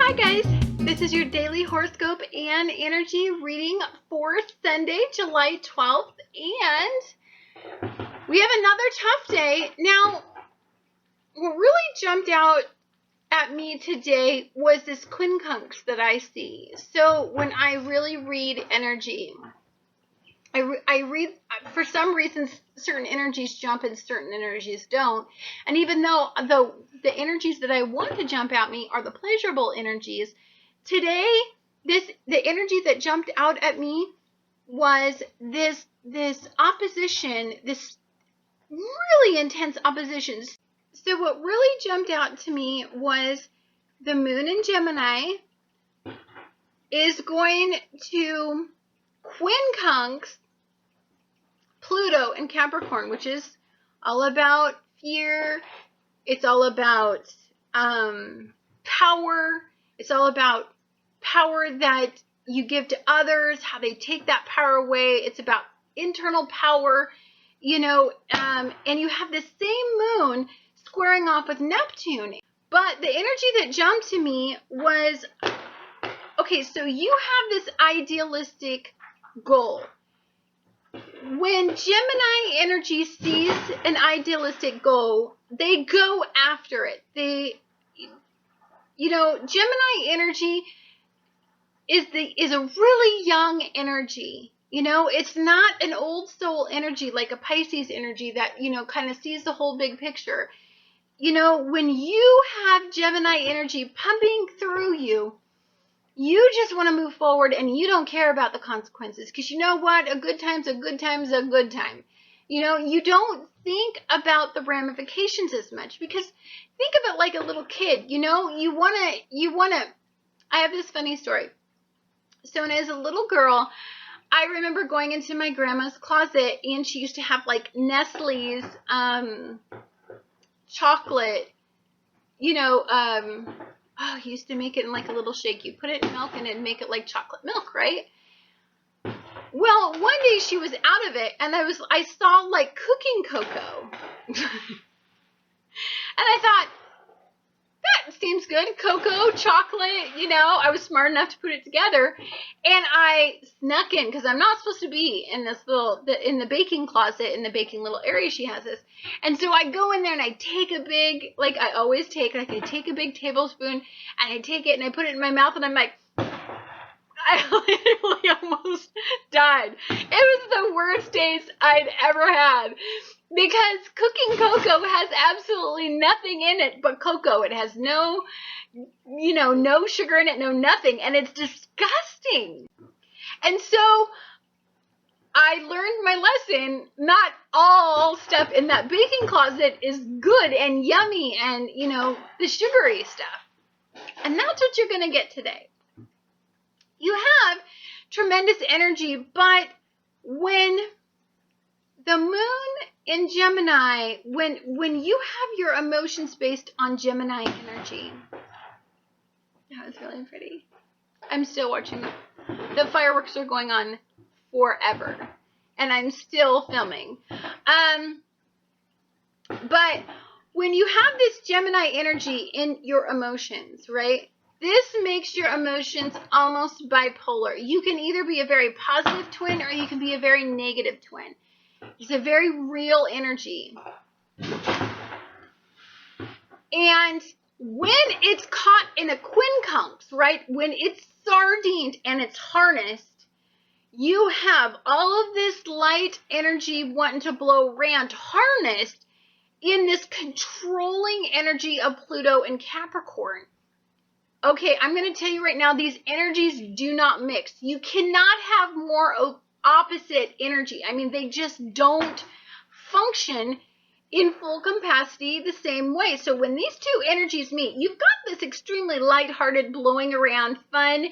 Hi guys, this is your daily horoscope and energy reading for Sunday, July 12th, and we have another tough day. Now, what really jumped out at me today was this quincunx that I see. So when I really read energy, I read, for some reasons, certain energies jump and certain energies don't. And even though the energies that I want to jump at me are the pleasurable energies, today, the energy that jumped out at me was this opposition, this really intense opposition. So what really jumped out to me was the Moon in Gemini is going to quincunx Pluto in Capricorn, which is all about fear. It's all about power. It's all about power that you give to others, how they take that power away. It's about internal power, and you have this same moon squaring off with Neptune. But the energy that jumped to me was, okay, so you have this idealistic goal. When Gemini energy sees an idealistic goal, they go after it. Gemini energy is a really young energy. It's not an old soul energy like a Pisces energy that, kind of sees the whole big picture. When you have Gemini energy pumping through you, you just want to move forward and you don't care about the consequences, because you know what? A good time's a good time's a good time. You don't think about the ramifications as much, because think of it like a little kid. You want to, I have this funny story. So when I was a little girl, I remember going into my grandma's closet, and she used to have like Nestle's chocolate, he used to make it in like a little shake. You put it in milk and it'd make it like chocolate milk, right? Well, one day she was out of it, and I saw like cooking cocoa. And I thought, that seems good. Cocoa, chocolate, I was smart enough to put it together. And I snuck in, because I'm not supposed to be in this in the baking closet, in the baking little area she has this. And so I go in there and I take a big, like I always take, I take a big tablespoon and I take it and I put it in my mouth, and I'm like, I literally almost died. It was the worst taste I'd ever had, because cooking cocoa has absolutely nothing in it but cocoa. It has no sugar in it, no nothing, and it's disgusting. And so I learned my lesson. Not all stuff in that baking closet is good and yummy and, the sugary stuff. And that's what you're going to get today. You have tremendous energy, but when the moon in Gemini, when you have your emotions based on Gemini energy, that was really pretty. I'm still watching. The fireworks are going on forever, and I'm still filming. But when you have this Gemini energy in your emotions, right? This makes your emotions almost bipolar. You can either be a very positive twin or you can be a very negative twin. It's a very real energy. And when it's caught in a quincunx, right? When it's sardined and it's harnessed, you have all of this light energy wanting to blow around, harnessed in this controlling energy of Pluto and Capricorn. Okay, I'm going to tell you right now, these energies do not mix. You cannot have more opposite energy. I mean, they just don't function in full capacity the same way. So when these two energies meet, you've got this extremely lighthearted, blowing around, fun,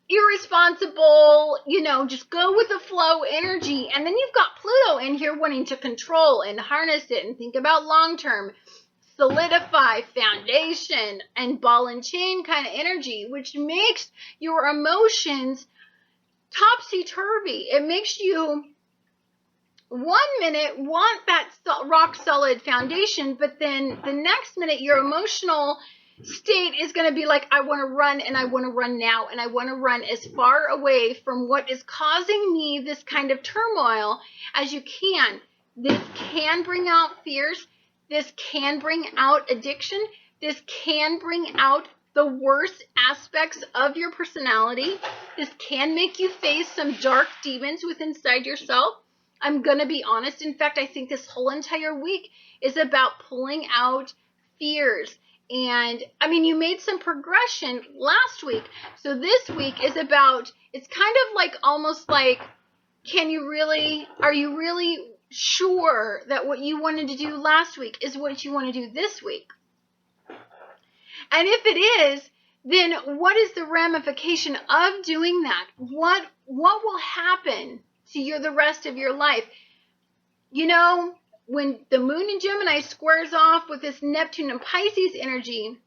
irresponsible, just go with the flow energy. And then you've got Pluto in here wanting to control and harness it and think about long-term, solidify, foundation, and ball and chain kind of energy, which makes your emotions topsy-turvy. It makes you 1 minute want that rock solid foundation, but then the next minute your emotional state is going to be like, I want to run, and I want to run now, and I want to run as far away from what is causing me this kind of turmoil as you can. This can bring out fears. This can bring out addiction. This can bring out the worst aspects of your personality. This can make you face some dark demons within inside yourself. I'm going to be honest. In fact, I think this whole entire week is about pulling out fears. And I mean, you made some progression last week. So this week is about, it's kind of like almost like, are you really sure that what you wanted to do last week is what you want to do this week? And if it is, then what is the ramification of doing that? What will happen to the rest of your life? You know, when the moon in Gemini squares off with this Neptune and Pisces energy,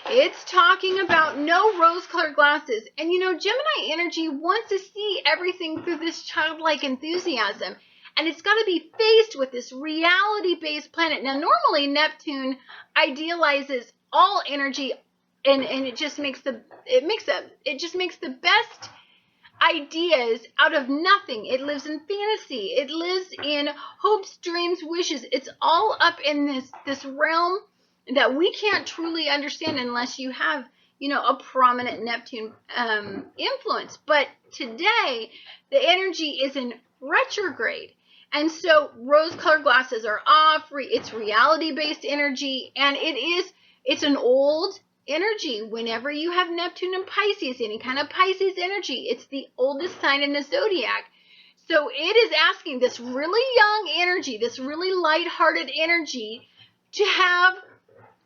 it's talking about no rose-colored glasses. And you know, Gemini energy wants to see everything through this childlike enthusiasm. And it's got to be faced with this reality-based planet. Now, normally Neptune idealizes all energy, and it just makes the best ideas out of nothing. It lives in fantasy. It lives in hopes, dreams, wishes. It's all up in this realm that we can't truly understand unless you have, you know, a prominent Neptune influence. But today, the energy is in retrograde. And so rose-colored glasses are off. It's reality-based energy, and it's an old energy. Whenever you have Neptune and Pisces, any kind of Pisces energy, it's the oldest sign in the zodiac. So it is asking this really young energy, this really lighthearted energy, to have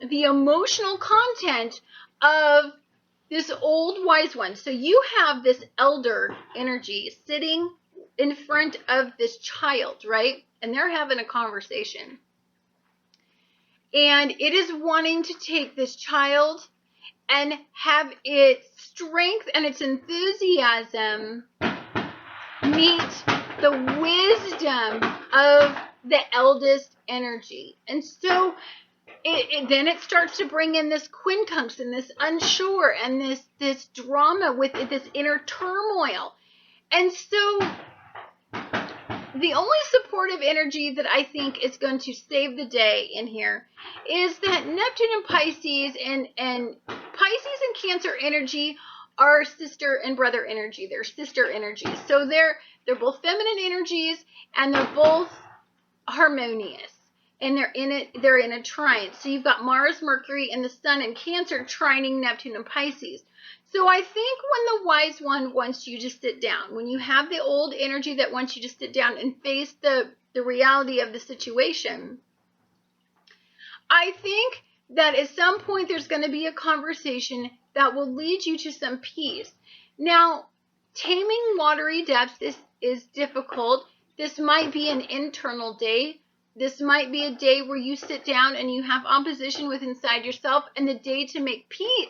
the emotional content of this old wise one. So you have this elder energy sitting in front of this child, right? And they're having a conversation. And it is wanting to take this child and have its strength and its enthusiasm meet the wisdom of the eldest energy. And so then it starts to bring in this quincunx and this unsure and this drama with this inner turmoil. And so the only supportive energy that I think is going to save the day in here is that Neptune and Pisces and Pisces and Cancer energy are sister and brother energy. They're sister energies. So they're both feminine energies, and they're both harmonious. And they're in a trine. So you've got Mars, Mercury, and the Sun in Cancer trining Neptune and Pisces. So I think when the wise one wants you to sit down, when you have the old energy that wants you to sit down and face the reality of the situation, I think that at some point there's going to be a conversation that will lead you to some peace. Now, taming watery depths is difficult. This might be an internal day. This might be a day where you sit down and you have opposition with inside yourself, and the day to make peace,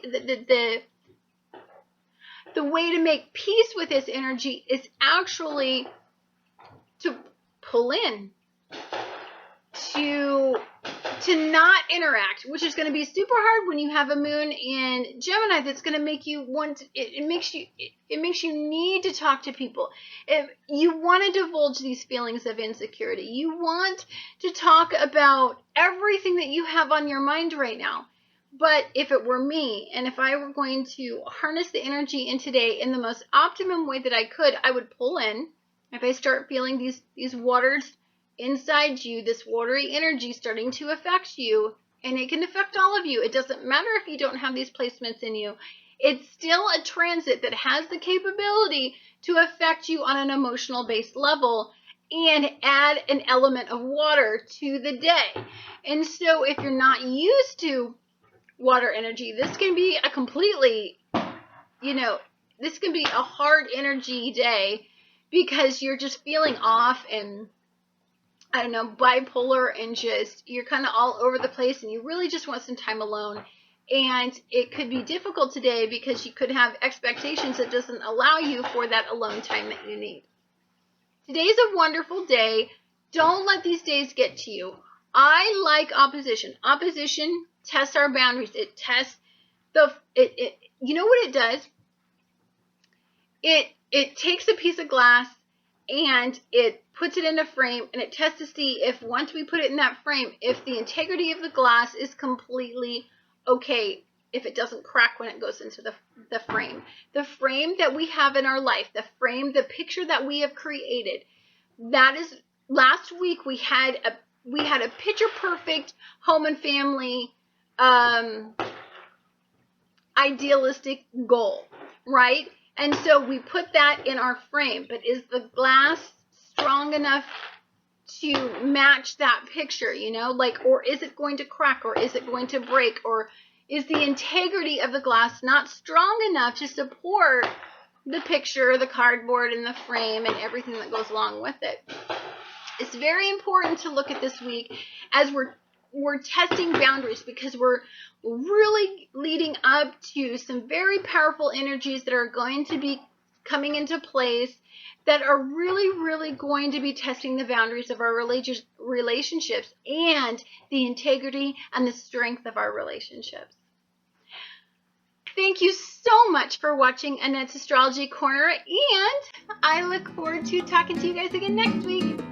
the way to make peace with this energy is actually to pull in, to not interact, which is going to be super hard when you have a moon in Gemini. That's going to make you want to, it makes you need to talk to people. You want to divulge these feelings of insecurity. You want to talk about everything that you have on your mind right now. But if it were me, and if I were going to harness the energy in today in the most optimum way that I could, I would pull in. If I start feeling these waters inside you, this watery energy starting to affect you, and it can affect all of you. It doesn't matter if you don't have these placements in you. It's still a transit that has the capability to affect you on an emotional based level and add an element of water to the day. And so if you're not used to water energy, this can be a completely, this can be a hard energy day because you're just feeling off and, I don't know, bipolar, and you're kind of all over the place, and you really just want some time alone. And it could be difficult today because you could have expectations that doesn't allow you for that alone time that you need. Today's a wonderful day. Don't let these days get to you. I like opposition. Opposition tests our boundaries. It tests you know what it does? It takes a piece of glass and it puts it in a frame, and it tests to see if once we put it in that frame, if the integrity of the glass is completely okay, if it doesn't crack when it goes into the frame. The frame that we have in our life, the picture that we have created, that is, last week we had a picture perfect home and family idealistic goal, right? And so we put that in our frame, but is the glass strong enough to match that picture, you know, like, or is it going to crack, or is it going to break, or is the integrity of the glass not strong enough to support the picture, the cardboard, and the frame, and everything that goes along with it? It's very important to look at this week as we're testing boundaries, because we're really leading up to some very powerful energies that are going to be coming into place that are really, really going to be testing the boundaries of our relationships and the integrity and the strength of our relationships. Thank you so much for watching Annette's Astrology Corner, and I look forward to talking to you guys again next week.